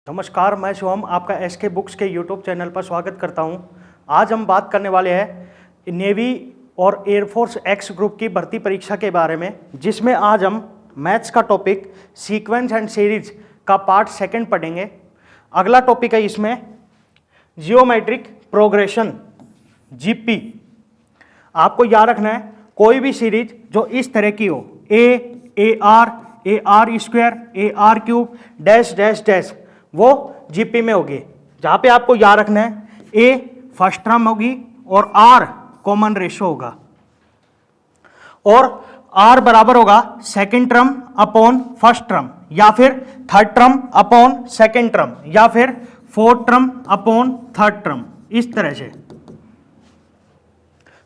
नमस्कार, मैं शुभम आपका एसके बुक्स के यूट्यूब चैनल पर स्वागत करता हूं। आज हम बात करने वाले हैं नेवी और एयरफोर्स एक्स ग्रुप की भर्ती परीक्षा के बारे में, जिसमें आज हम मैथ्स का टॉपिक सीक्वेंस एंड सीरीज का पार्ट सेकंड पढ़ेंगे। अगला टॉपिक है इसमें जियोमेट्रिक प्रोग्रेशन जीपी। आपको याद रखना है कोई भी सीरीज जो इस तरह की हो, A R square, A R cube, dash dash dash, वो जीपी में होगी। जहां पे आपको याद रखना है ए फर्स्ट टर्म होगी और आर कॉमन रेशो होगा, और आर बराबर होगा second term upon first term, या फिर third term upon second term, या फिर fourth term upon third term, इस तरह से।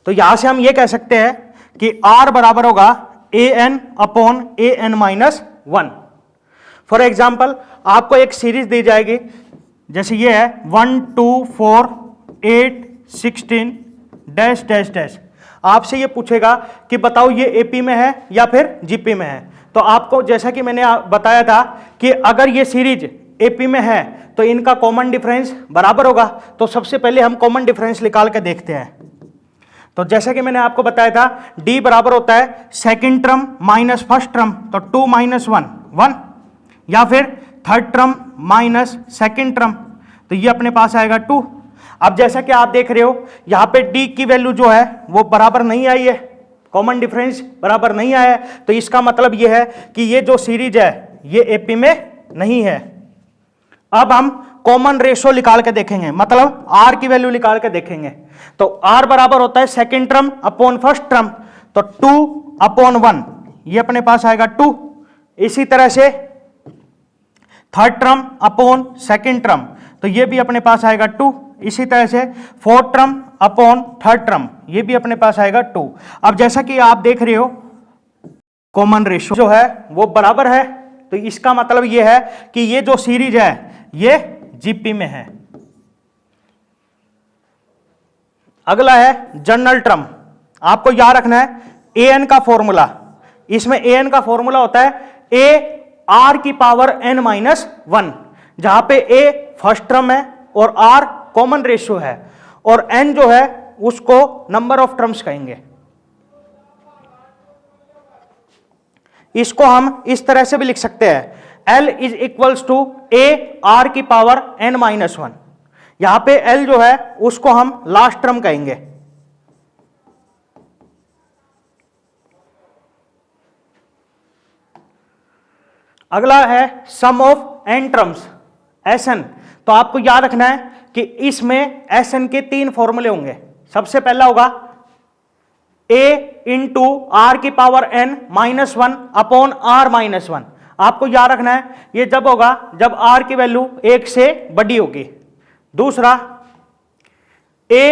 तो यहां से हम ये कह सकते हैं कि आर बराबर होगा a n upon a n minus one. For example आपको एक सीरीज दी जाएगी, जैसे ये है 1 2 4 8 16 डैश डैश डैश। आपसे ये पूछेगा कि बताओ ये एपी में है या फिर जीपी में है। तो आपको जैसा कि मैंने बताया था कि अगर ये सीरीज एपी में है तो इनका कॉमन डिफरेंस बराबर होगा। तो सबसे पहले हम कॉमन डिफरेंस निकाल के देखते हैं। तो जैसा कि मैंने आपको बताया था डी बराबर होता है second term minus first term, तो 2 माइनस 1 1, या फिर third term minus second term, तो ये अपने पास आएगा 2। अब जैसा कि आप देख रहे हो यहां पे डी की वैल्यू जो है वो बराबर नहीं आई है, कॉमन डिफरेंस बराबर नहीं आया है। तो इसका मतलब ये है कि ये जो सीरीज है ये एपी में नहीं है। अब हम कॉमन रेशो निकाल के देखेंगे, मतलब आर की वैल्यू निकाल के देखेंगे। तो आर बराबर होता है second term upon first term, तो 2 अपॉन 1, ये अपने पास आएगा 2। इसी तरह से third term upon second term, तो ये भी अपने पास आएगा 2। इसी तरह से fourth term upon third term, ये भी अपने पास आएगा 2। अब जैसा कि आप देख रहे हो कॉमन रेशो जो है वो बराबर है, तो इसका मतलब ये है कि ये जो सीरीज है ये जीपी में है। अगला है जनरल टर्म। आपको याद रखना है ए एन का फॉर्मूला, इसमें ए एन का फॉर्मूला होता है ए आर की पावर एन माइनस 1, जहां पे ए फर्स्ट टर्म है और आर कॉमन रेशियो है, और एन जो है उसको नंबर ऑफ टर्म्स कहेंगे। इसको हम इस तरह से भी लिख सकते हैं L is equals to A R की पावर एन माइनस 1। यहां पे एल जो है उसको हम लास्ट टर्म कहेंगे। अगला है sum of n terms, s n. तो आपको याद रखना है कि इसमें एस एन के 3 फॉर्मूले होंगे। सबसे पहला होगा ए इंटू आर की power N minus 1 upon R minus 1। आपको याद रखना है ये जब होगा जब आर की वैल्यू 1 से बड़ी होगी। दूसरा ए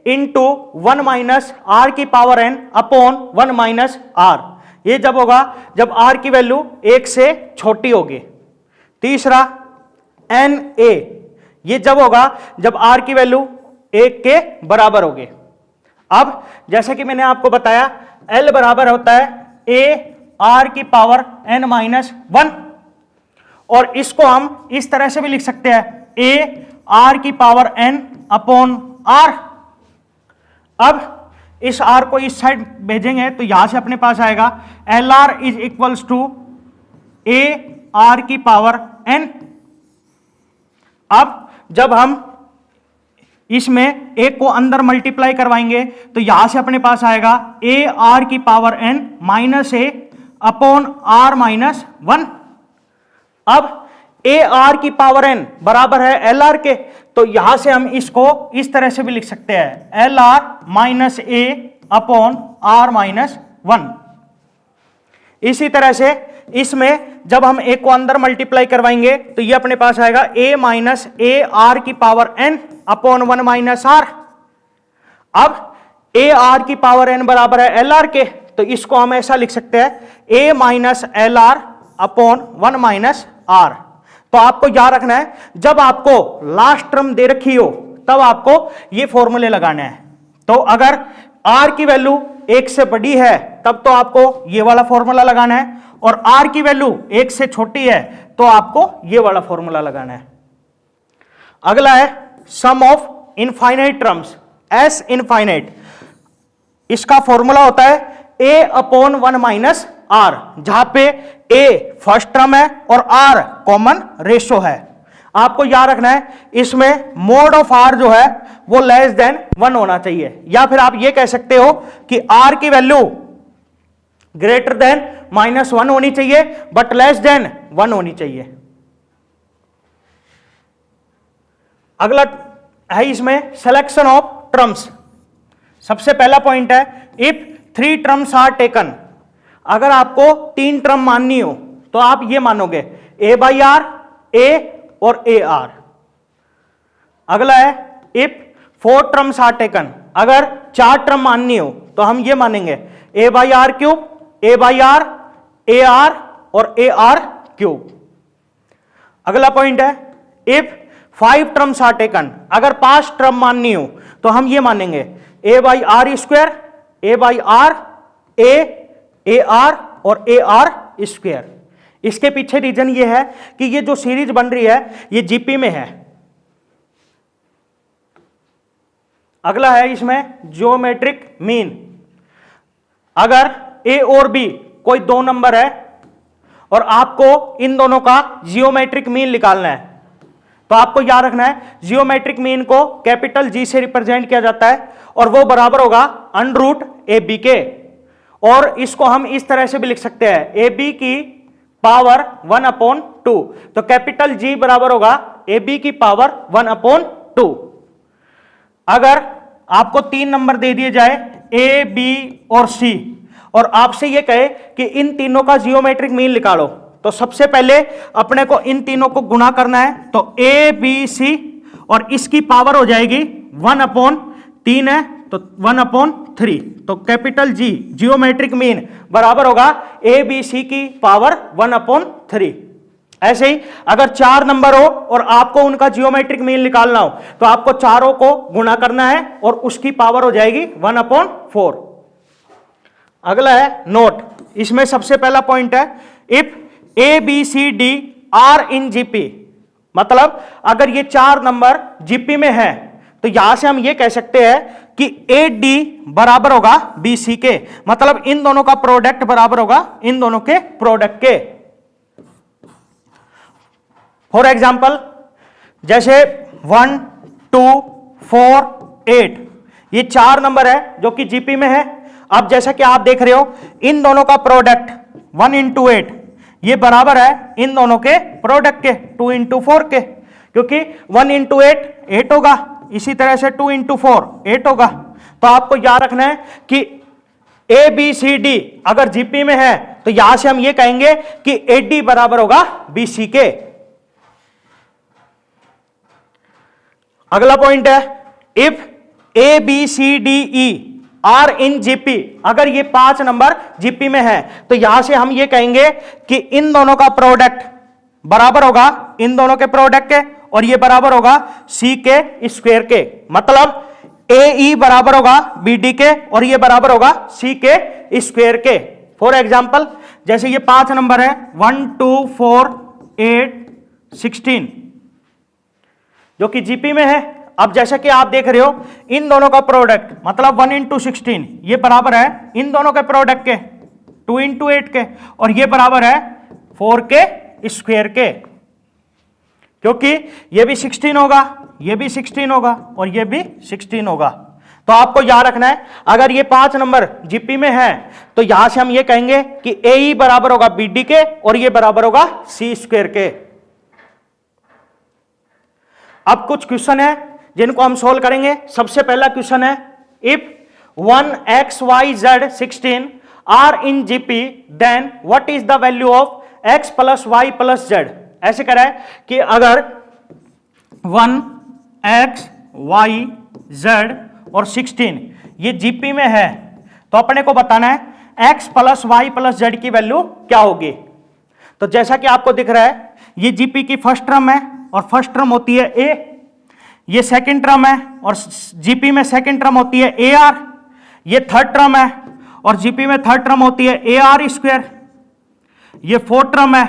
इंटू 1 माइनस आर की power N upon 1 minus R, ये जब होगा जब आर की वैल्यू 1 से छोटी होगी। तीसरा एन ए, ये जब होगा जब आर की वैल्यू 1 के बराबर होगी। अब जैसे कि मैंने आपको बताया एल बराबर होता है ए आर की पावर एन माइनस 1, और इसको हम इस तरह से भी लिख सकते हैं ए आर की पावर एन अपॉन आर। अब इस आर को इस साइड भेजेंगे तो यहां से अपने पास आएगा L R is equals to A R की पावर एन। अब जब हम इसमें एक को अंदर मल्टीप्लाई करवाएंगे तो यहां से अपने पास आएगा ए आर की power N minus A upon R minus 1। अब ए आर की पावर एन बराबर है एल आर के, तो यहां से हम इसको इस तरह से भी लिख सकते हैं L R minus A upon R minus 1। इसी तरह से इसमें जब हम ए को अंदर मल्टीप्लाई करवाएंगे तो ये अपने पास आएगा ए माइनस ए आर की power N upon 1 minus R. अब ए आर की पावर एन बराबर है एल आर के, तो इसको हम ऐसा लिख सकते हैं a minus l r upon 1 minus r. तो आपको याद रखना है जब आपको लास्ट टर्म दे रखी हो तब आपको ये फॉर्मूले लगाने हैं। तो अगर आर की वैल्यू 1 से बड़ी है तब तो आपको ये वाला फॉर्मूला लगाना है, और आर की वैल्यू 1 से छोटी है तो आपको ये वाला फॉर्मूला लगाना है। अगला है sum of infinite terms, s infinite. इसका फॉर्मूला होता है a अपॉन 1 माइनस आर, जहां पे a फर्स्ट टर्म है और r कॉमन रेशो है। आपको याद रखना है इसमें मोड ऑफ r जो है वो लेस देन 1 होना चाहिए, या फिर आप ये कह सकते हो कि r की वैल्यू ग्रेटर देन -1 होनी चाहिए बट लेस देन 1 होनी चाहिए। अगला है इसमें सिलेक्शन ऑफ टर्म्स। सबसे पहला पॉइंट है इफ 3 टर्म्स आर टेकन, अगर आपको 3 टर्म माननी हो तो आप ये मानोगे a बाई आर, a और ए आर। अगला है इफ 4 टर्म्स आर टेकन, अगर 4 टर्म माननी हो तो हम ये मानेंगे a by R cube, a by R, A R और ए आर क्यूब। अगला पॉइंट है इफ 5 टर्म्स आर टेकन, अगर 5 टर्म माननी हो तो हम ये मानेंगे a by R square, a by R, A R और ए आर स्क्वायर। इसके पीछे रीजन ये है कि ये जो सीरीज बन रही है ये जीपी में है। अगला है इसमें ज्योमेट्रिक मीन। अगर ए और बी कोई 2 नंबर है और आपको इन दोनों का जियोमेट्रिक मीन निकालना है तो आपको याद रखना है जियोमेट्रिक मीन को कैपिटल जी से रिप्रेजेंट किया जाता है और वो बराबर होगा अंडर रूट ए बी के। और इसको हम इस तरह से भी लिख सकते हैं ए बी की पावर 1/2, तो कैपिटल जी बराबर होगा ए बी की पावर 1/2। अगर आपको 3 नंबर दे दिए जाए ए बी और सी और आपसे ये कहे कि इन तीनों का जियोमेट्रिक मीन निकालो, तो सबसे पहले अपने को इन तीनों को गुणा करना है, तो ए बी सी और इसकी पावर हो जाएगी 1/3 है तो 1/3, तो कैपिटल जी जियोमेट्रिक मीन बराबर होगा ए बी सी की पावर 1/3। ऐसे ही अगर 4 नंबर हो और आपको उनका जियोमेट्रिक मीन निकालना हो तो आपको चारों को गुणा करना है और उसकी पावर हो जाएगी 1/4। अगला है नोट। इसमें सबसे पहला पॉइंट है if A B C D are in GP, मतलब अगर ये 4 नंबर जीपी में है तो यहां से हम ये कह सकते हैं कि ए डी बराबर होगा बी सी के, मतलब इन दोनों का प्रोडक्ट बराबर होगा इन दोनों के प्रोडक्ट के। फॉर एग्जाम्पल जैसे 1 2 4 8 ये 4 नंबर है जो कि जीपी में है। अब जैसा कि आप देख रहे हो इन दोनों का प्रोडक्ट 1 into 8 ये बराबर है इन दोनों के प्रोडक्ट के 2 into 4 के, क्योंकि 1 into 8 8 होगा, इसी तरह से 2 into 4 8 होगा। तो आपको याद रखना है कि ए बी सी डी अगर जीपी में है तो यहां से हम ये कहेंगे कि ए डी बराबर होगा बी सी के। अगला पॉइंट है if A B C D E are in GP, अगर ये 5 नंबर जीपी में है तो यहां से हम ये कहेंगे कि इन दोनों का प्रोडक्ट बराबर होगा इन दोनों के प्रोडक्ट के और ये बराबर होगा सी के स्क्वायर के, मतलब ए ई बराबर होगा बी डी के और ये बराबर होगा सी के स्क्वायर के। फॉर एग्जाम्पल जैसे ये 5 नंबर है 1 2 4 8 16 जो कि जीपी में है। अब जैसा कि आप देख रहे हो इन दोनों का प्रोडक्ट मतलब 1 into 16 ये बराबर है इन दोनों के प्रोडक्ट के 2 into 8 के और ये बराबर है 4 के स्क्वायर के, क्योंकि ये भी 16 होगा ये भी 16 होगा और ये भी 16 होगा। तो आपको याद रखना है अगर ये 5 नंबर जीपी में है तो यहां से हम ये कहेंगे कि ए ई बराबर होगा बी डी के और ये बराबर होगा सी स्क्वायर के। अब कुछ क्वेश्चन है जिनको हम सोल्व करेंगे। सबसे पहला क्वेश्चन है if 1 16 are in GP then what is the value of x plus Y plus Z. ऐसे करा है कि अगर 1x y z और 16 ये जीपी में है तो अपने को बताना है x plus Y plus Z की वैल्यू क्या होगी। तो जैसा कि आपको दिख रहा है ये जीपी की फर्स्ट टर्म है और फर्स्ट टर्म होती है a, ये सेकंड टर्म है और जीपी में सेकंड टर्म होती है ए आर, ये थर्ड टर्म है और जीपी में थर्ड टर्म होती है ए आर स्क्वायर, ये फोर्थ टर्म है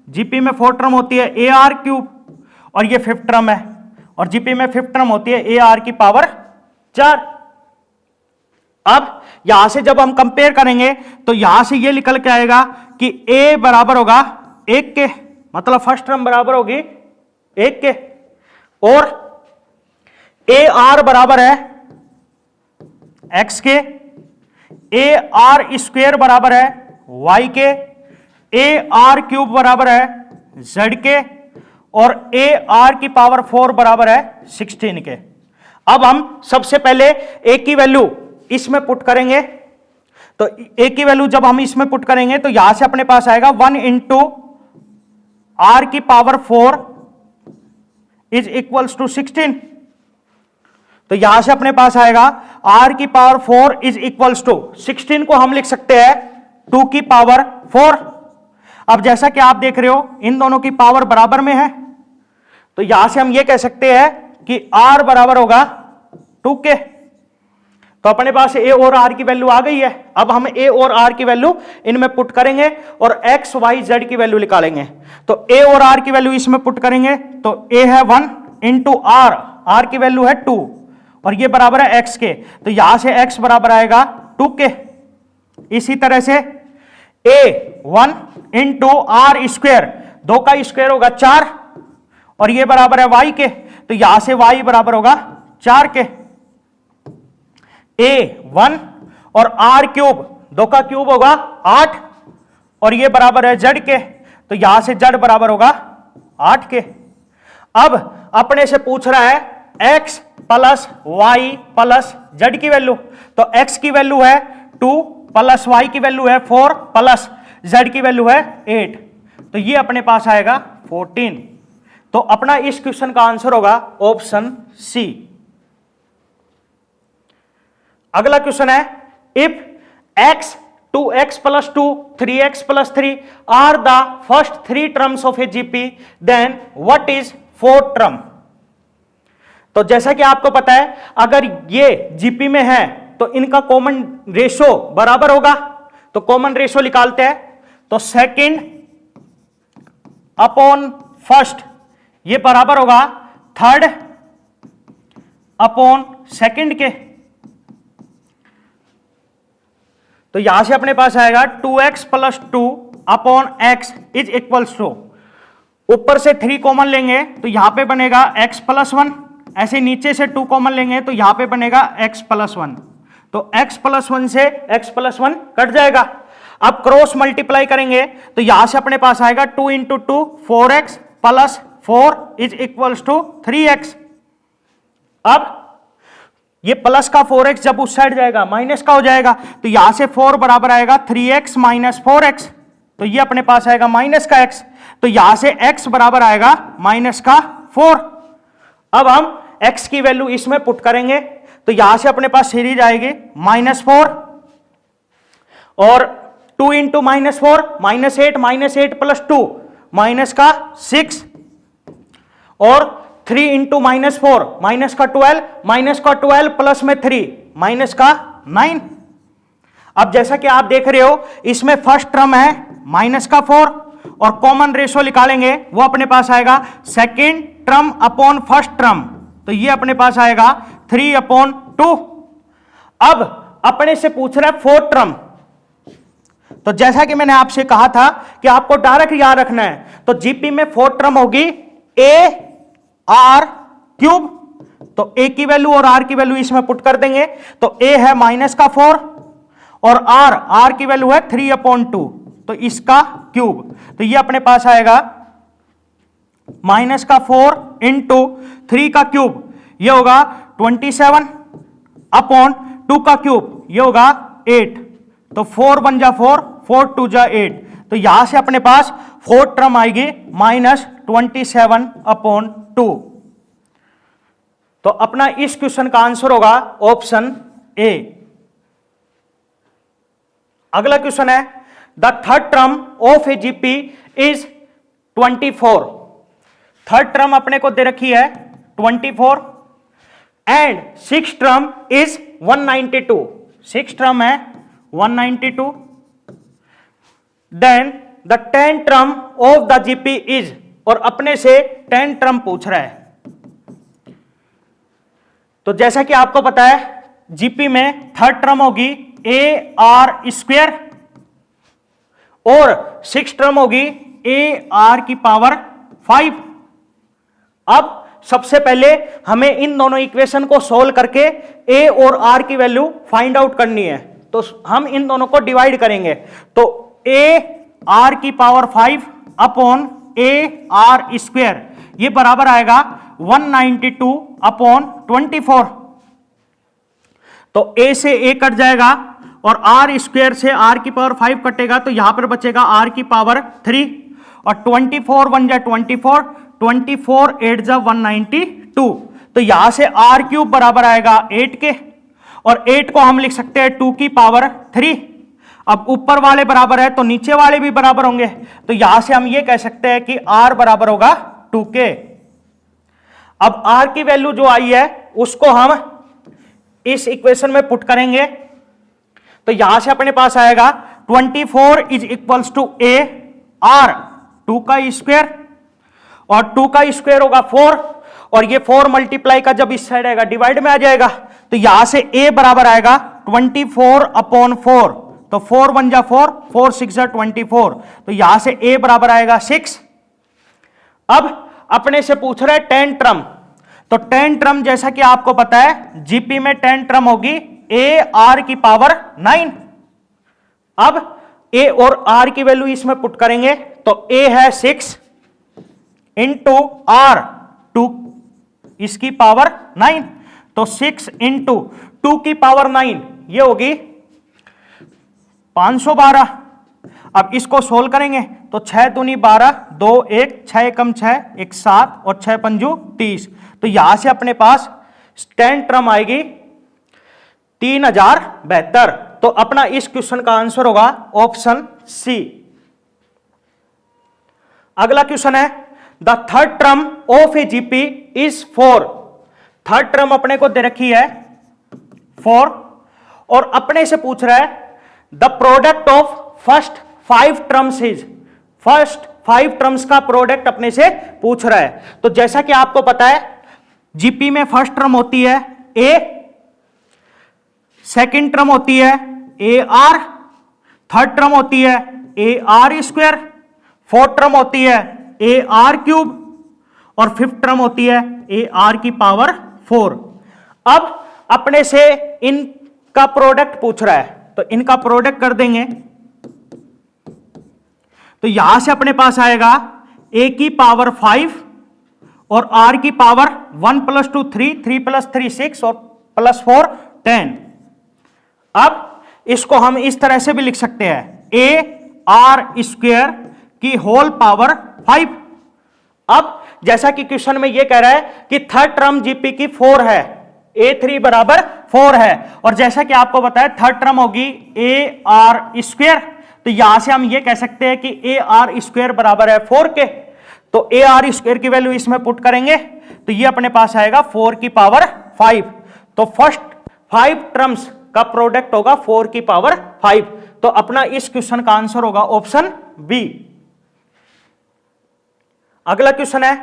जीपी में फोर्थ टर्म होती है ए आर क्यूब और ये फिफ्थ टर्म है और जीपी में फिफ्थ टर्म होती है ए आर की पावर 4। अब यहां से जब हम कंपेयर करेंगे तो यहां से ये निकल के आएगा कि ए बराबर होगा 1 के, मतलब फर्स्ट टर्म बराबर होगी 1 के, और ए आर बराबर है x के, ए आर स्क्वेयर बराबर है y के, ए आर क्यूब बराबर है z के, और ए आर की पावर 4 बराबर है 16 के। अब हम सबसे पहले ए की वैल्यू इसमें पुट करेंगे, तो ए की वैल्यू जब हम इसमें पुट करेंगे तो यहां से अपने पास आएगा 1 इंटू आर की पावर 4 इज इक्वल्स टू 16। तो यहां से अपने पास आएगा r की पावर 4 इज इक्वल्स टू 16 को हम लिख सकते हैं 2 की पावर 4। अब जैसा कि आप देख रहे हो इन दोनों की पावर बराबर में है, तो यहां से हम ये कह सकते हैं कि r बराबर होगा 2 के। तो अपने पास a और r की वैल्यू आ गई है। अब हम a और r की वैल्यू इनमें पुट करेंगे और x y z की वैल्यू निकालेंगे। तो a और r की वैल्यू इसमें पुट करेंगे तो a है 1 इंटू r की वैल्यू है 2 और ये बराबर है x के, तो यहां से x बराबर आएगा 2 के। इसी तरह से a 1 इंटू आर स्क्वेयर, 2 का स्क्वेयर होगा 4 और ये बराबर है y के, तो यहां से y बराबर होगा 4 के। a 1 और r क्यूब, 2 का क्यूब होगा 8 और ये बराबर है z के, तो यहां से z बराबर होगा 8 के। अब अपने से पूछ रहा है x plus y plus z की वैल्यू, तो x की वैल्यू है 2 प्लस y की वैल्यू है 4 प्लस z की वैल्यू है 8, तो ये अपने पास आएगा 14। तो अपना इस क्वेश्चन का आंसर होगा ऑप्शन सी। अगला क्वेश्चन है if x 2x plus 2 3x plus 3 are the first 3 terms of a GP then what is fourth term. तो जैसा कि आपको पता है अगर ये जीपी में है तो इनका कॉमन रेशो बराबर होगा, तो कॉमन रेशो निकालते हैं। तो सेकंड अपॉन फर्स्ट ये बराबर होगा थर्ड अपॉन सेकंड के, तो यहां से अपने पास आएगा 2x plus 2 upon x is equals to, ऊपर से 3 कॉमन लेंगे तो यहां पे बनेगा x प्लस 1, ऐसे नीचे से 2 कॉमन लेंगे तो यहां पे बनेगा x प्लस 1, तो x प्लस 1 से x प्लस 1 कट जाएगा। अब क्रॉस मल्टीप्लाई करेंगे तो यहां से अपने पास आएगा 2 into 2 4x plus 4 is equals to 3x। अब ये प्लस का 4x जब उस साइड जाएगा माइनस का हो जाएगा, तो यहां से 4 बराबर आएगा 3x माइनस 4x, तो ये अपने पास आएगा माइनस का x, तो यहां से x बराबर आएगा माइनस का 4। अब हम x की वैल्यू इसमें पुट करेंगे तो यहां से अपने पास सीरीज आएगी -4 और 2 इंटू -4 -8 प्लस 2 माइनस का 6 और 3 इंटू -4 माइनस का 12 प्लस में 3 माइनस का 9। अब जैसा कि आप देख रहे हो इसमें फर्स्ट टर्म है माइनस का 4 और कॉमन रेशो निकालेंगे वो अपने पास आएगा second term upon first term, तो ये अपने पास आएगा 3/2। अब अपने से पूछ रहा है फोर्थ टर्म, तो जैसा कि मैंने आपसे कहा था कि आपको डायरेक्ट याद रखना है, तो जीपी में फोर्थ टर्म होगी a r क्यूब, तो a की वैल्यू और r की वैल्यू इसमें पुट कर देंगे तो a है माइनस का 4 और r की वैल्यू है 3/2, तो इसका क्यूब, तो ये अपने पास आएगा माइनस का 4 इंटू 3 का क्यूब ये होगा 27 अपॉन 2 का क्यूब ये होगा 8, तो 4 1 जा 4 4 2 जा 8, तो यहां से अपने पास फोर्थ टर्म आएगी -27/2। तो अपना इस क्वेश्चन का आंसर होगा ऑप्शन ए। अगला क्वेश्चन है the third term of a GP is 24। Third term अपने को दे रखी है 24 and six term is 192, six term है 192, then the 10 term of the GP is, और अपने से 10 टर्म पूछ रहा है, तो जैसा कि आपको पता है जीपी में थर्ड टर्म होगी ए आर स्क्वेयर और सिक्स टर्म होगी ए आर की पावर 5। अब सबसे पहले हमें इन दोनों इक्वेशन को सोल्व करके ए और आर की वैल्यू फाइंड आउट करनी है। तो हम इन दोनों को डिवाइड करेंगे। तो ए आर की power 5 upon A R square ये बराबर आएगा 192 अपॉन 24। तो ए से ए कट जाएगा और आर स्क्वेयर से आर की पावर 5 कटेगा, तो यहां पर बचेगा आर की पावर 3 और 24 1 जा 24, 24 8 जा 192। तो यहां से आर क्यूब बराबर आएगा 8 के और 8 को हम लिख सकते हैं 2 की पावर 3। अब ऊपर वाले बराबर है तो नीचे वाले भी बराबर होंगे, तो यहां से हम ये कह सकते हैं कि आर बराबर होगा 2k। अब आर की वैल्यू जो आई है उसको हम इस इक्वेशन में पुट करेंगे। तो यहां से अपने पास आएगा 24 is equals to A R 2 का स्क्वायर और 2 का स्क्वायर होगा 4 और ये 4 मल्टीप्लाई का जब इस साइड आएगा डिवाइड में आ जाएगा। तो यहां से a बराबर आएगा 24 अपॉन 4। तो 4 1 जा 4, 4 6 जा 24। तो यहां से a बराबर आएगा 6। अब अपने से पूछ रहा है 10 टर्म। तो 10 टर्म जैसा कि आपको पता है जीपी में 10 टर्म होगी ए आर की पावर 9। अब ए और आर की वैल्यू इसमें पुट करेंगे तो ए है 6 इंटू आर 2 इसकी पावर 9। तो 6 इंटू 2 की पावर 9 ये होगी 512। अब इसको सोल्व करेंगे तो 6 दूनी 12, 2 1, 6 एकम 6, 1 7 और 6 पंजू 30। तो यहां से अपने पास 10 टर्म आएगी 3072। तो अपना इस क्वेश्चन का आंसर होगा ऑप्शन सी। अगला क्वेश्चन है the third term of a GP is 4। Third term अपने को दे रखी है 4 और अपने से पूछ रहा है the product of first 5 terms is. First 5 terms का प्रोडक्ट अपने से पूछ रहा है। तो जैसा कि आपको पता है जीपी में फर्स्ट टर्म होती है ए, सेकेंड टर्म होती है ए आर, थर्ड टर्म होती है A R square, fourth term होती है ए आर क्यूब और फिफ्थ टर्म होती है ए आर की पावर 4। अब अपने से इनका प्रोडक्ट पूछ रहा है तो इनका प्रोडक्ट कर देंगे। तो यहां से अपने पास आएगा ए की पावर 5 और आर की पावर 1 + 2 3, 3 + 3 6 और +4 10। अब इसको हम इस तरह से भी लिख सकते हैं ए आर स्क्वायर की होल पावर 5। अब जैसा कि क्वेश्चन में यह कह रहा है कि थर्ड टर्म जीपी की 4 है, A3 बराबर 4 है और जैसा कि आपको बताया थर्ड टर्म होगी ए आर स्क्वायर। तो यहां से हम ये कह सकते हैं कि ए आर स्क्वायर बराबर है 4 के। तो ए आर स्क्वायर की वैल्यू इसमें पुट करेंगे तो ये अपने पास आएगा 4 की पावर 5। तो फर्स्ट 5 टर्म्स का प्रोडक्ट होगा 4 की पावर 5। तो अपना इस क्वेश्चन का आंसर होगा ऑप्शन बी। अगला क्वेश्चन है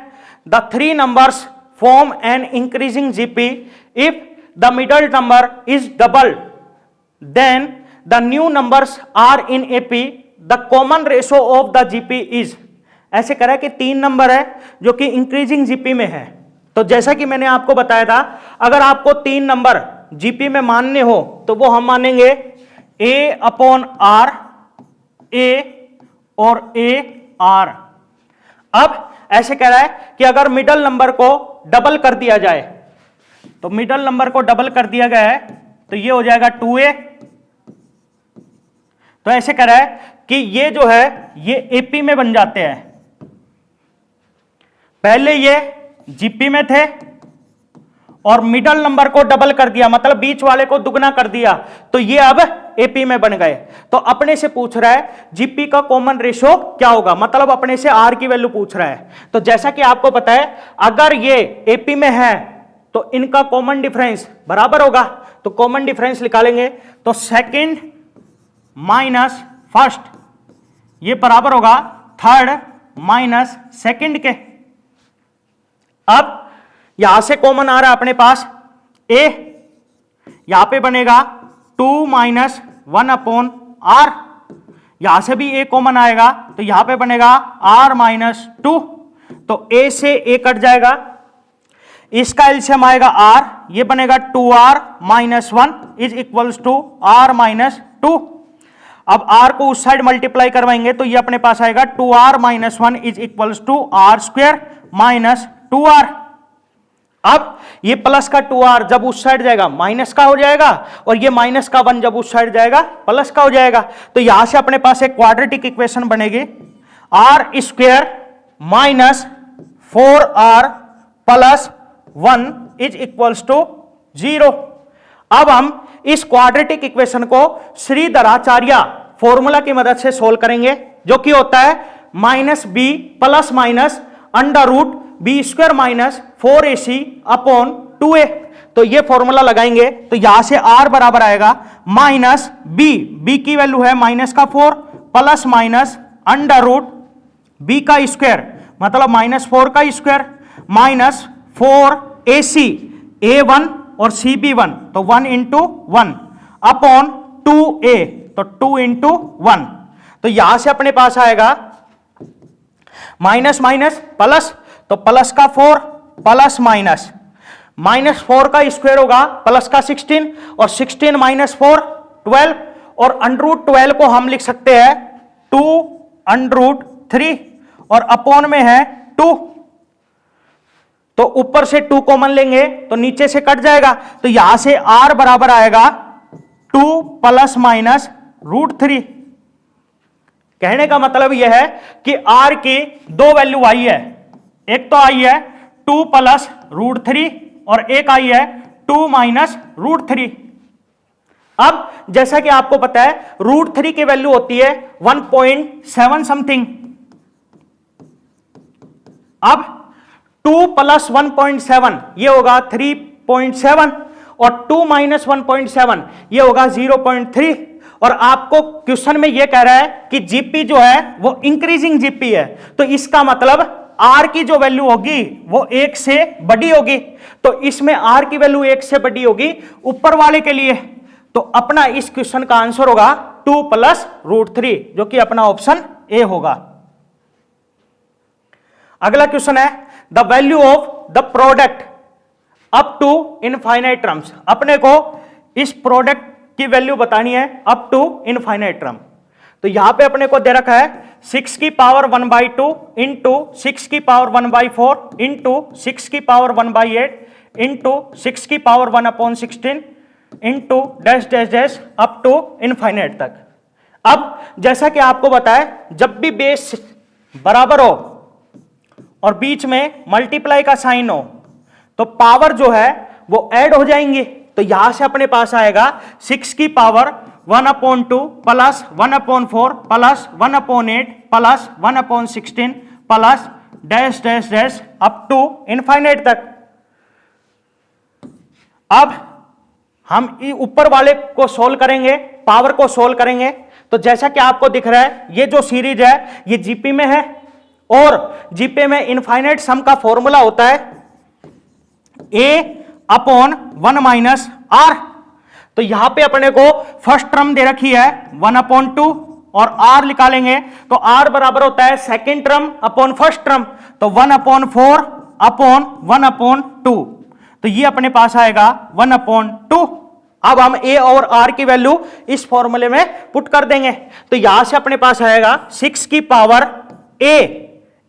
the 3 numbers form an increasing GP if the middle number is double then the new numbers are in AP the common ratio of the GP is. ऐसे करा कि 3 number है जो कि increasing GP में है। तो जैसा कि मैंने आपको बताया था अगर आपको 3 नंबर जीपी में मानने हो तो वो हम मानेंगे a अपॉन आर, ए और ए आर। अब ऐसे कह रहा है कि अगर मिडल नंबर को डबल कर दिया जाए तो मिडल नंबर को डबल कर दिया गया है तो ये हो जाएगा 2a। तो ऐसे कह रहा है कि ये जो है ये एपी में बन जाते हैं। पहले ये जीपी में थे और मिडल नंबर को डबल कर दिया मतलब बीच वाले को दुगना कर दिया तो ये अब एपी में बन गए। तो अपने से पूछ रहा है जीपी का कॉमन रेशो क्या होगा, मतलब अपने से आर की वैल्यू पूछ रहा है। तो जैसा कि आपको पता है अगर ये एपी में है तो इनका कॉमन डिफरेंस बराबर होगा। तो कॉमन डिफरेंस निकालेंगे तो सेकंड माइनस फर्स्ट ये बराबर होगा थर्ड माइनस सेकंड के। अब यहां से कॉमन आ रहा है अपने पास ए, यहां पे बनेगा 2 माइनस 1 अपॉन आर, यहां से भी ए कॉमन आएगा तो यहां पे बनेगा आर माइनस 2, तो ए से ए कट जाएगा, इसका एलसीएम आएगा आर, ये बनेगा 2r minus 1 is equals to R minus 2। अब r को उस साइड मल्टीप्लाई करवाएंगे तो ये अपने पास आएगा 2r minus 1 is equals to R square minus 2r। अब ये प्लस का 2r जब उस साइड जाएगा माइनस का हो जाएगा, और ये माइनस का 1 जब उस साइड जाएगा प्लस का हो जाएगा, तो यहां से अपने पास एक क्वाड्रेटिक इक्वेशन बनेगी r square minus 4r plus 1 is equals to 0। अब हम इस क्वाड्रेटिक इक्वेशन को श्रीधराचार्य फॉर्मूला की मदद से सोल्व करेंगे, जो कि होता है minus b plus minus under root b square minus 4ac upon 2a। तो ये फॉर्मूला लगाएंगे तो यहां से r बराबर आएगा माइनस बी की वैल्यू है माइनस का 4 plus minus under root b का स्क्वायर मतलब माइनस 4 का स्क्वायर माइनस 4ac a1 और cb1 तो 1 इंटू 1 अपॉन 2a तो 2 इंटू 1। तो यहां से अपने पास आएगा माइनस माइनस प्लस, तो प्लस का 4 प्लस माइनस, माइनस 4 का स्क्वायर होगा प्लस का 16 और 16 माइनस 4 12, और अंडर रूट 12 को हम लिख सकते हैं 2 अंडर रूट 3 और अपॉन में है 2, तो ऊपर से 2 कॉमन लेंगे तो नीचे से कट जाएगा, तो यहां से r बराबर आएगा 2 प्लस माइनस रूट 3। कहने का मतलब यह है कि r की दो वैल्यू आई है, एक तो आई है 2 प्लस रूट 3 और एक आई है 2 माइनस रूट 3। अब जैसा कि आपको पता है रूट 3 की वैल्यू होती है 1.7 समथिंग। अब 2 प्लस 1.7 ये होगा 3.7 और 2 माइनस 1.7 ये होगा 0.3। और आपको क्वेश्चन में ये कह रहा है कि जीपी जो है वो इंक्रीजिंग जीपी है, तो इसका मतलब आर की जो वैल्यू होगी वो 1 से बड़ी होगी, तो इसमें आर की वैल्यू 1 से बड़ी होगी ऊपर वाले के लिए, तो अपना इस क्वेश्चन का आंसर होगा 2 प्लस रूट 3 जो कि अपना ऑप्शन ए होगा। अगला क्वेश्चन है the value of the product up to infinite terms. अपने को इस प्रोडक्ट की वैल्यू बतानी है अप टू इनफाइनाइट टर्म। तो यहां पे अपने को दे रखा है 6 की पावर 1/2 इंटू 6 की पावर 1/4 इंटू 6 की पावर 1/8 इंटू 6 की power 1/16 into dash dash dash up to infinite तक। अब जैसा कि आपको बताया जब भी बेस बराबर हो और बीच में मल्टीप्लाई का साइन हो तो पावर जो है वो ऐड हो जाएंगे, तो यहां से अपने पास आएगा 6 की power 1/2 plus 1/4 plus 1/8 plus 1/16 plus dash dash dash up to infinite तक। अब हम ऊपर वाले को सोल्व करेंगे, पावर को सोल्व करेंगे, तो जैसा कि आपको दिख रहा है ये जो सीरीज है ये जीपी में है, और जीपी में इनफाइनाइट सम का फॉर्मूला होता है a/1 माइनस आर। तो यहां पे अपने को फर्स्ट टर्म दे रखी है 1/2 और r निकालेंगे तो r बराबर होता है second term upon first term, तो 1/4 अपॉन 1/2, तो ये अपने पास आएगा 1/2। अब हम a और r की वैल्यू इस फॉर्मूले में पुट कर देंगे, तो यहां से अपने पास आएगा 6 की पावर a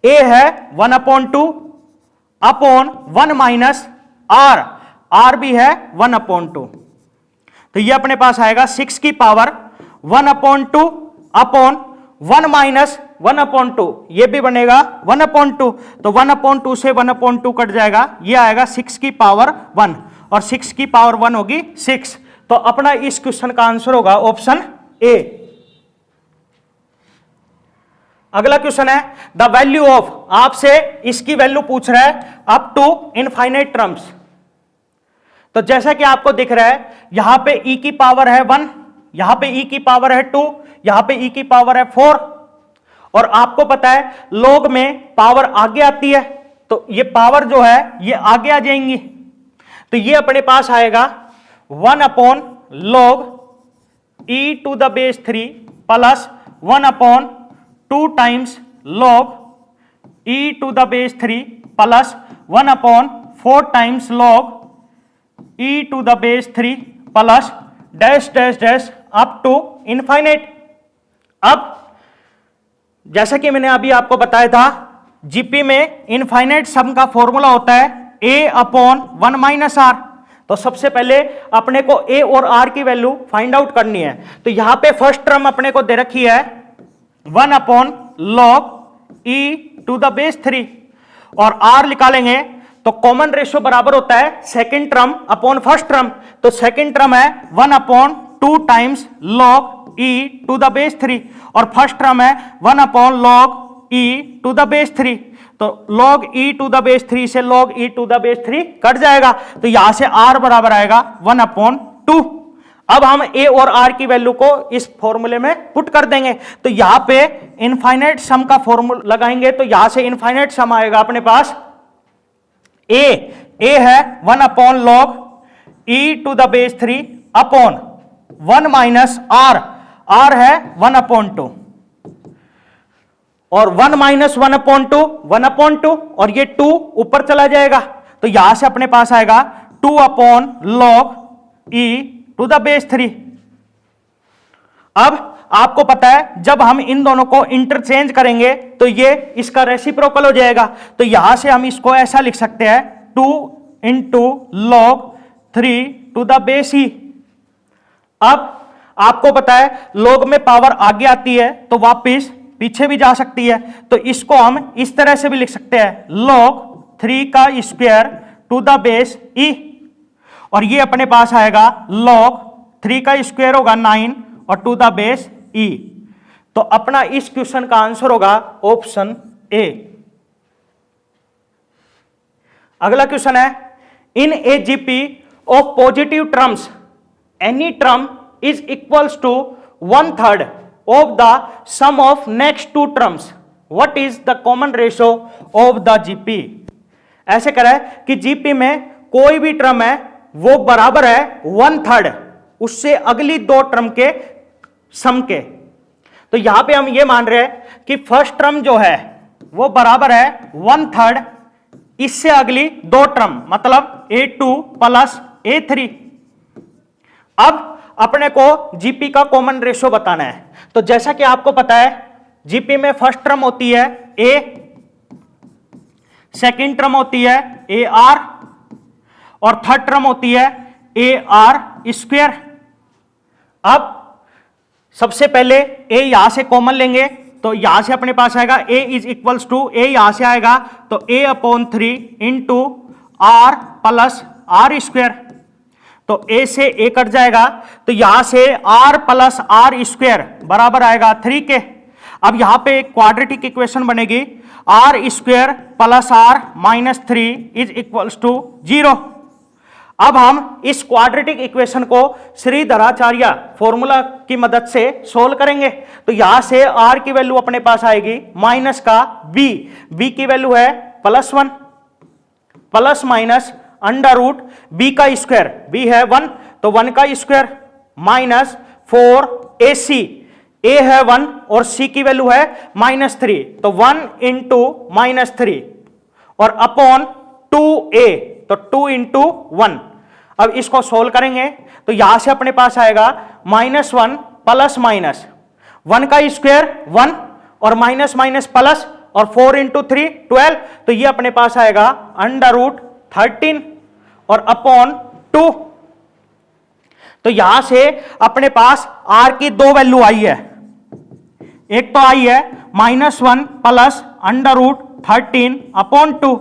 है 1/2 अपॉन 1 माइनस r भी है 1/2, तो ये अपने पास आएगा 6 की पावर 1/2 अपॉन 1 माइनस 1/2, ये भी बनेगा 1/2, तो 1/2 से 1/2 कट जाएगा, ये आएगा 6 की पावर 1 और 6 की पावर 1 होगी 6, तो अपना इस क्वेश्चन का आंसर होगा ऑप्शन ए। अगला क्वेश्चन है द वैल्यू ऑफ, आपसे इसकी वैल्यू पूछ रहा है अप टू इनफाइनाइट टर्म्स। तो जैसा कि आपको दिख रहा है यहां पे e की पावर है 1, यहां पे e की पावर है 2, यहां पे e की पावर है 4, और आपको पता है लॉग में पावर आगे आती है तो ये पावर जो है ये आगे आ जाएंगी, तो तो ये अपने पास आएगा 1 upon log e to the base 3 plus 1 upon 2 times log e to the base 3 plus 1 upon 4 times log e to the base 3 plus dash dash dash up to infinite. अब जैसा कि मैंने अभी आपको बताया था, जीपी में इनफाइनाइट सम का फॉर्मूला होता है a अपॉन 1 माइनस आर। तो सबसे पहले अपने को a और r की वैल्यू फाइंड आउट करनी है। तो यहां पे फर्स्ट टर्म अपने को दे रखी है 1 upon log e to the base 3 और r निकालेंगे तो कॉमन रेशियो बराबर होता है second term upon first term. तो सेकंड टर्म है 1 upon 2 times log e to the base 3 और फर्स्ट टर्म है 1 upon log e to the base 3। तो log e to the base 3 से log e to the base 3 cut जाएगा, तो यहां से r बराबर आएगा 1 अपॉन 2। अब हम a और r की वैल्यू को इस फॉर्मूले में पुट कर देंगे। तो यहां पे इनफाइनाइट सम का फॉर्मूला लगाएंगे तो यहां से इनफाइनाइट सम आएगा अपने पास a है 1 upon log e to the base 3 upon 1 minus r है 1 अपॉन 2 और 1 माइनस 1 अपॉन 2 1 अपॉन 2 और ये 2 ऊपर चला जाएगा। तो यहां से अपने पास आएगा 2 upon log e to the base 3। अब आपको पता है जब हम इन दोनों को इंटरचेंज करेंगे तो ये इसका रेसिप्रोकल हो जाएगा। तो यहां से हम इसको ऐसा लिख सकते हैं 2 into log 3 to the base e। अब आपको पता है लॉग में पावर आगे आती है तो वापिस पीछे भी जा सकती है, तो इसको हम इस तरह से भी लिख सकते हैं log 3 का square to the base e और ये अपने पास आएगा log 3 का स्क्वायर होगा 9 और टू द बेस e। तो अपना इस क्वेश्चन का आंसर होगा ऑप्शन ए। अगला क्वेश्चन है in a GP of positive terms any term is equals to 1/3 of the sum of next two terms. What is the common ratio of the GP? ऐसे करा है कि GP में कोई भी टर्म है वो बराबर है 1/3 उससे अगली दो टर्म के सम के। तो यहां पे हम ये मान रहे हैं कि फर्स्ट टर्म जो है वो बराबर है 1/3 इससे अगली दो टर्म मतलब a2 प्लस a3। अब अपने को जीपी का कॉमन रेशियो बताना है। तो जैसा कि आपको पता है जीपी में फर्स्ट टर्म होती है a, सेकंड टर्म होती है ar और थर्ड टर्म होती है ar स्क्वायर। अब सबसे पहले a यहां से कॉमन लेंगे तो यहां से अपने पास आएगा a is equals to a यहां से आएगा तो a upon 3 into r plus r square. तो a से a कट जाएगा तो यहां से r प्लस r स्क्वायर बराबर आएगा 3 के। अब यहां पे एक क्वाड्रेटिक इक्वेशन बनेगी r square plus r minus 3 is equals to 0। अब हम इस क्वाड्रेटिक इक्वेशन को श्रीधराचार्य फॉर्मूला की मदद से सोल्व करेंगे। तो यहां से r की वैल्यू अपने पास आएगी माइनस का b की वैल्यू है +1 plus minus under root b का स्क्वायर b है 1 तो 1 का स्क्वायर माइनस 4ac a है 1 और c की वैल्यू है -3 तो 1 इंटू -3 और अपॉन 2a तो 2 इंटू 1। अब इसको सोल्व करेंगे तो यहां से अपने पास आएगा -1 प्लस माइनस 1 का स्क्वायर 1 और माइनस माइनस प्लस और 4 इंटू 3 12 तो ये अपने पास आएगा अंडर रूट 13 और अपॉन 2। तो यहां से अपने पास r की दो वैल्यू आई है, एक तो आई है -1 प्लस अंडर रूट 13 अपॉन 2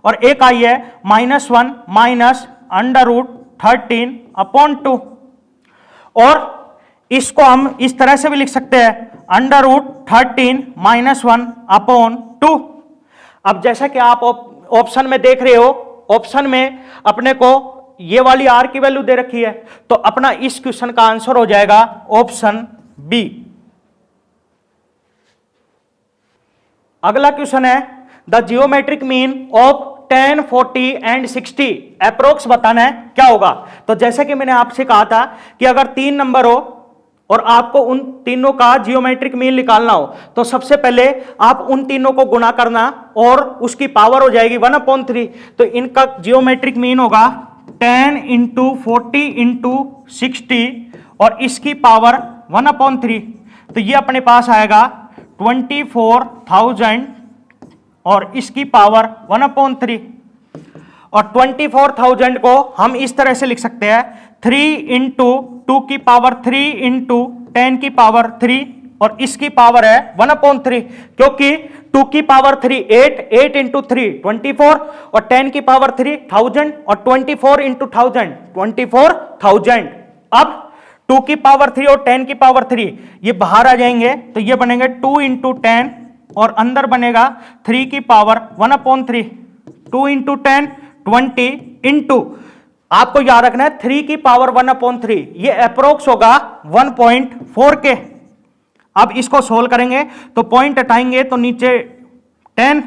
और एक आई है -1 माइनस अंडर रूट 13 अपॉन 2। और इसको हम इस तरह से भी लिख सकते हैं अंडर रूट 13 -1 अपॉन 2। अब जैसा कि आप ऑप्शन में देख रहे हो ऑप्शन में अपने को ये वाली r की वैल्यू दे रखी है तो अपना इस क्वेश्चन का आंसर हो जाएगा ऑप्शन बी। अगला क्वेश्चन है the geometric mean of 10, 40 and 60 approx बताना है क्या होगा। तो जैसे कि मैंने आपसे कहा था कि अगर 3 नंबर हो और आपको उन तीनों का जियोमेट्रिक मीन निकालना हो तो सबसे पहले आप उन तीनों को गुणा करना और उसकी पावर हो जाएगी 1/3। तो इनका जियोमेट्रिक मीन होगा 10 इंटू 40 इंटू 60 और इसकी पावर 1/3। तो ये अपने पास आएगा 24,000 और इसकी पावर 1/3। और 24,000 को हम इस तरह से लिख सकते हैं 3 इंटू 2 की पावर 3 इंटू 10 की पावर 3 और इसकी पावर है 1/3, क्योंकि 2 की पावर 3 8 इंटू 3 24 और 10 की पावर 3 1000 और 24 इंटू 1000 24,000। अब 2 की पावर 3 और 10 की पावर 3 ये बाहर आ जाएंगे तो ये बनेंगे 2 इंटू 10 और अंदर बनेगा 3 की पावर 1/3। 2 इंटू 10 20 इंटू आपको याद रखना है 3 की पावर 1/3, ये अप्रोक्स होगा 1.4 के। अब इसको सोल्व करेंगे तो पॉइंट हटाएंगे तो नीचे 10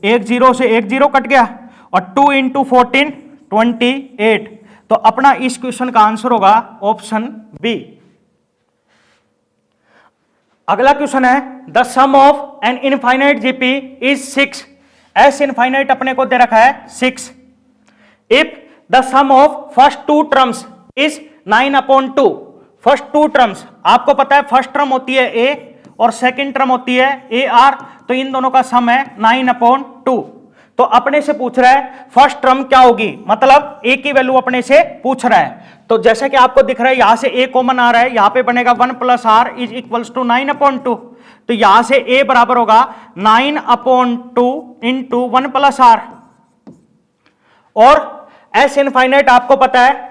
एक जीरो से एक जीरो कट गया और 2 इंटू 14 28। तो अपना इस क्वेश्चन का आंसर होगा ऑप्शन बी। अगला क्वेश्चन है the sum of an infinite GP is 6। S infinite अपने को दे रखा है 6। If the sum of first 2 terms is 9/2। First 2 terms आपको पता है फर्स्ट टर्म होती है ए और सेकंड टर्म होती है ए आर, तो इन दोनों का सम है 9/2। तो अपने से पूछ रहा है फर्स्ट टर्म क्या होगी, मतलब ए की वैल्यू अपने से पूछ रहा है। तो जैसे कि आपको दिख रहा है यहां से ए कॉमन आ रहा है, यहां पे बनेगा 1 + r इज इक्वल्स टू 9/2। तो यहां से ए बराबर होगा 9/2 इंटू 1 + r। और एस इनफाइनाइट आपको पता है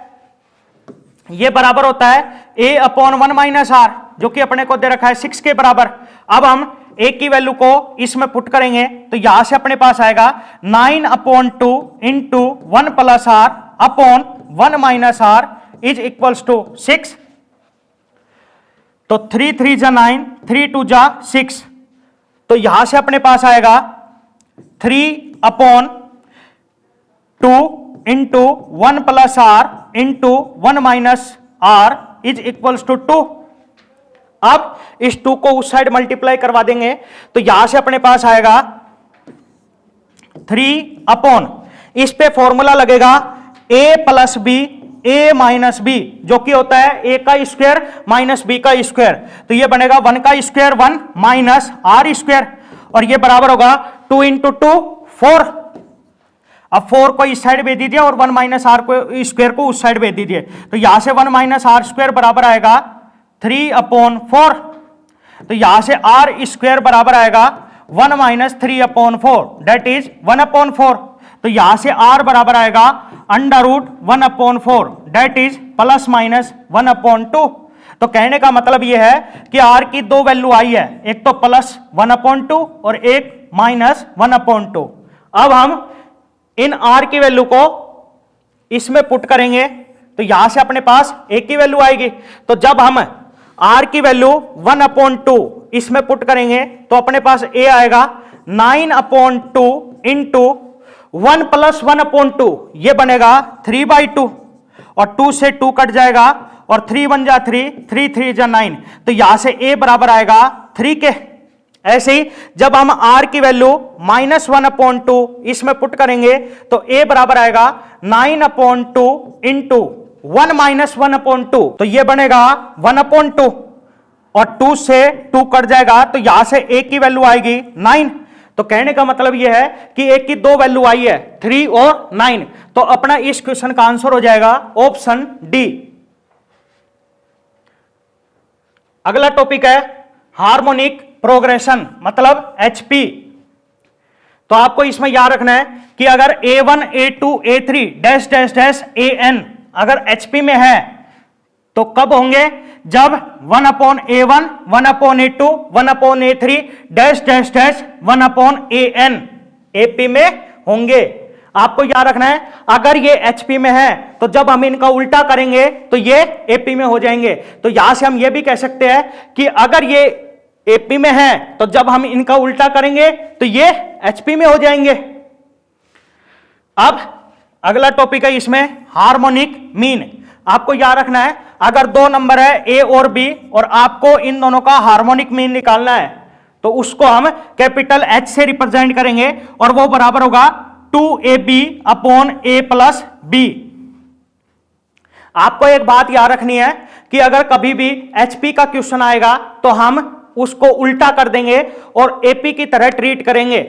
ये बराबर होता है a/1 - r, जो कि अपने को दे रखा है 6 के बराबर। अब हम a की वैल्यू को इसमें पुट करेंगे तो यहां से अपने पास आएगा 9/2 into 1 + r upon 1 - r is equals to 6। तो 3 3 जा 9, 3 2 जा 6। तो यहां से अपने पास आएगा 3/2 into 1 + r into 1 - r is equals to 2। अब इस 2 को उस साइड मल्टीप्लाई करवा देंगे तो यहां से अपने पास आएगा 3/, इस पे फॉर्मूला लगेगा a + b a - b, जो कि होता है a का स्क्वायर माइनस b का स्क्वायर। तो ये बनेगा 1 का स्क्वायर 1 माइनस r स्क्वायर और ये बराबर होगा 2 इंटू 2 4। अब 4 को इस साइड भेज दीजिए और 1 माइनस r को स्क्वायर को उस साइड भेज दीजिए। तो यहां से 1 माइनस r स्क्वायर बराबर आएगा 3/4। तो यहां से r स्क्वायर बराबर आएगा 1 - 3/4 दैट इज 1/4। तो यहां से r बराबर आएगा √1/4 दैट इज ±1/2। तो कहने का मतलब यह है कि r की 2 वैल्यू आई है, एक तो +1/2 और एक -1/2। अब हम इन r की वैल्यू को इसमें पुट करेंगे तो यहां से अपने पास a की वैल्यू आएगी। तो जब हम r की वैल्यू 1/2 इसमें पुट करेंगे तो अपने पास a आएगा 9/2 इंटू 1 + 1/2, ये बनेगा 3/2 और 2 से 2 कट जाएगा और 3 1 जा 3, 3 3 जा 9। तो यहां से a बराबर आएगा 3 के। ऐसे ही जब हम r की वैल्यू -1/2 इसमें पुट करेंगे तो a बराबर आएगा 9/2 इंटू 1 - 1/2, तो ये बनेगा 1/2 और 2 से 2 कट जाएगा तो यहां से a की वैल्यू आएगी 9। तो कहने का मतलब यह है कि a की 2 वैल्यू आई है 3 और 9। तो अपना इस क्वेश्चन का आंसर हो जाएगा ऑप्शन डी। अगला टॉपिक है हार्मोनिक प्रोग्रेशन मतलब HP। तो आपको इसमें याद रखना है कि अगर A1 A2 A3 dash dash dash AN अगर HP में है तो कब होंगे, जब 1/A1 1/A2 1/A3 dash dash dash 1/AN AP में होंगे। आपको याद रखना है अगर ये HP में है तो जब हम इनका उल्टा करेंगे तो ये AP में हो जाएंगे। तो यहां से हम ये भी कह सकते हैं कि अगर ये AP में है तो जब हम इनका उल्टा करेंगे तो ये HP में हो जाएंगे। अब अगला टॉपिक है इसमें हार्मोनिक मीन। आपको याद रखना है अगर दो नंबर है ए और बी और आपको इन दोनों का हार्मोनिक मीन निकालना है तो उसको हम कैपिटल एच से रिप्रेजेंट करेंगे और वो बराबर होगा 2ab upon a plus B. आपको एक बात याद रखनी है कि अगर कभी भी एचपी का क्वेश्चन आएगा तो हम उसको उल्टा कर देंगे और एपी की तरह ट्रीट करेंगे।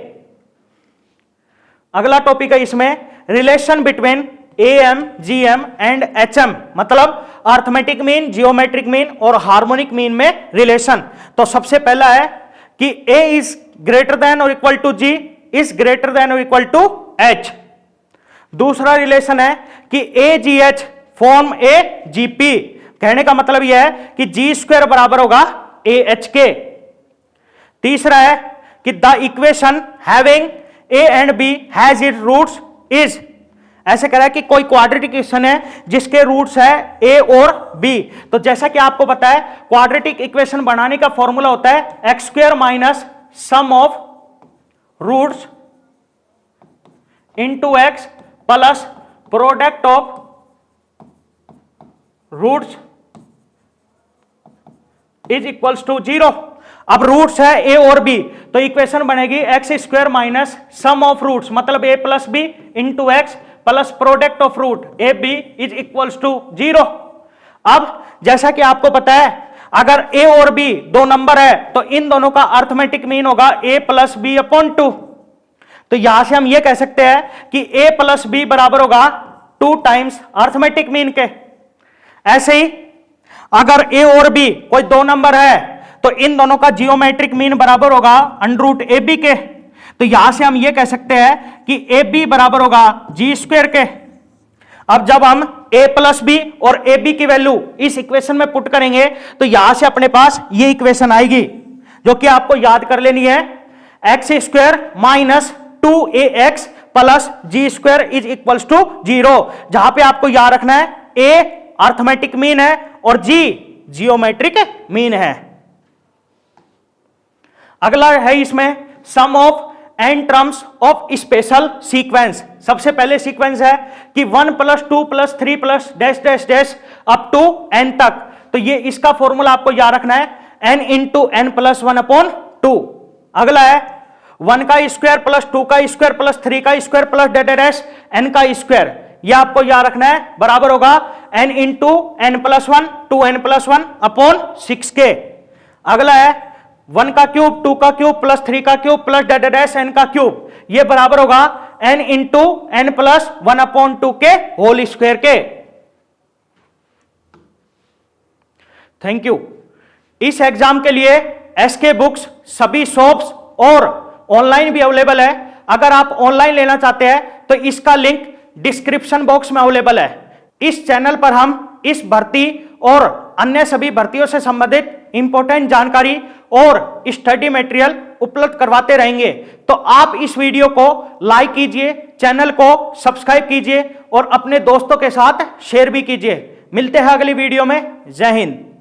अगला टॉपिक है इसमें relation between AM GM and HM, मतलब अर्थमेटिक मीन, जियोमेट्रिक मीन और हार्मोनिक मीन में रिलेशन। तो सबसे पहला है कि ए इज ग्रेटर देन और equal to g is greater than और इक्वल टू एच। दूसरा रिलेशन है कि a g h form a GP, कहने का मतलब यह है कि जी स्क्वायर बराबर होगा ए एच के। तीसरा है कि the equation having a and b has it roots is, ऐसे कह रहा है कि कोई क्वाड्रेटिक इक्वेशन है जिसके रूट्स है ए और बी। तो जैसा कि आपको पता है क्वाड्रेटिक इक्वेशन बनाने का फॉर्मूला होता है x square minus sum of roots into x plus product of roots is equals to 0। अब रूट्स है ए और बी तो इक्वेशन बनेगी x square minus sum of roots, मतलब a plus b into x plus product of root a b is equals to 0। अब जैसा कि आपको पता है अगर ए और बी दो नंबर है तो इन दोनों का अर्थमेटिक मीन होगा ए प्लस बी अपॉन 2। तो यहां से हम ये कह सकते हैं कि ए प्लस बी बराबर होगा 2 टाइम्स अर्थमेटिक मीन के। ऐसे ही अगर ए और बी कोई दो नंबर है तो इन दोनों का जियोमेट्रिक मीन बराबर होगा अंडर रूट ए बी के। तो यहां से हम ये कह सकते हैं कि ए बी बराबर होगा जी स्क्वायर के। अब जब हम a प्लस बी और ए बी की वैल्यू इस इक्वेशन में पुट करेंगे तो यहां से अपने पास ये इक्वेशन आएगी जो कि आपको याद कर लेनी है, x square minus 2ax plus g square is equals to 0, जहां पे आपको याद रखना है a अर्थमेटिक मीन है और g जियोमेट्रिक मीन है। अगला है इसमें sum of n terms of special sequence. सबसे पहले सीक्वेंस है कि 1 plus 2 plus 3 plus dash dash dash up to n तक। तो ये इसका फॉर्मूला आपको याद रखना है n into n plus 1 upon 2। अगला है 1 का स्क्वायर प्लस 2 का स्क्वायर प्लस 3 का square plus dash dash n का स्क्वायर, ये आपको याद रखना है बराबर होगा n into n plus 1 2n plus 1 upon 6 के। अगला है 1 का क्यूब 2 का क्यूब प्लस 3 का cube plus dash dash n का क्यूब, ये बराबर होगा n into n plus 1 upon 2 के होल स्क्वायर के। Thank you. इस एग्जाम के लिए एसके बुक्स सभी शॉप्स और ऑनलाइन भी अवेलेबल है। अगर आप ऑनलाइन लेना चाहते हैं तो इसका लिंक डिस्क्रिप्शन बॉक्स में अवेलेबल है। इस चैनल पर हम इस भर्ती और अन्य सभी भर्तियों से संबंधित इंपॉर्टेंट जानकारी और स्टडी मटेरियल उपलब्ध करवाते रहेंगे। तो आप इस वीडियो को लाइक कीजिए, चैनल को सब्सक्राइब कीजिए और अपने दोस्तों के साथ शेयर भी कीजिए। मिलते हैं अगली वीडियो में। जय हिंद।